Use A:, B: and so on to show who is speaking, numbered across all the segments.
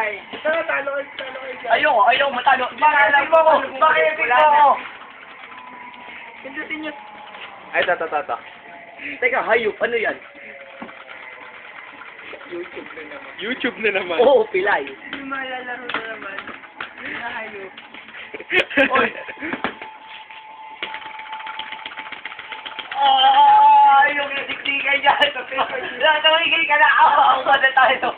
A: pilay.
B: Talo kayo dyan.
C: Ayoko, matalo. Bakit mo ako? Bakit mo ako?
A: Pindutin nyo.
C: Ay, tata. Teka, hayop. Ano yan?
B: YouTube na naman.
C: Oo, pilay.
A: Yung malalaro na naman. Nahayop.
C: Oy. Yung dikdikan niya. Tumigil ka na. Ako na tayo.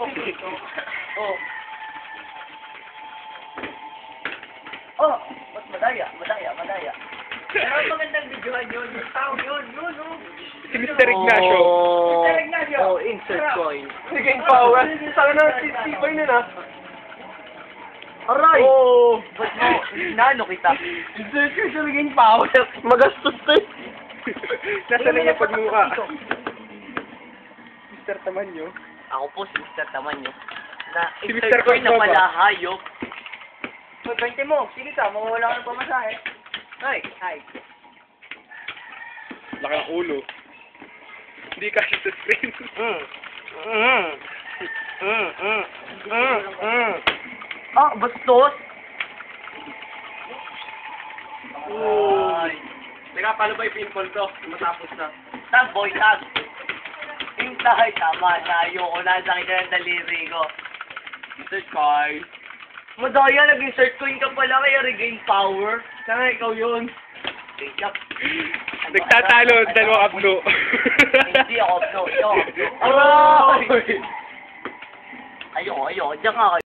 C: Mas madaya.
A: Pero ang magandang videohan yun. Yung tao yun.
B: Si Mr. Ignacio.
A: Mr. Ignacio.
C: Insert coin.
B: Sige, power. Saka na, sisipay na na.
C: Aray!
B: Oo.
C: Ba't mo, nano kita?
B: Insert ko sa naging power. Magastos to eh. Nasa na niya pagmukha. Mr. Tamanyo.
C: Ako po si Mr. Tamanyo. Na
B: Si
C: insert
B: Mr.
C: coin na
B: Coin ba?
C: pala hayop.
A: So, 20 mo. Sige ka. Mawawala ka ng pamasahe.
C: Ay,
B: Laki ang ulo. Hindi kasi sa screen.
C: Bastos!
B: Ay. Teka, paano ba yung pinball to? Matapos na.
C: Tag, boy, tag. Hintay, tama na. Ayoko na. Sakit na ng daliri ko. Insert coin. Madaya, nag-insert coin ka pala kaya regain power.
B: Sana ikaw yun.
C: Tingnan.
B: Nagtatalo, dalawang abno.
C: Hindi ako, no. Ikaw,
B: Aray!
C: Ayoko. Diyan nga kayo.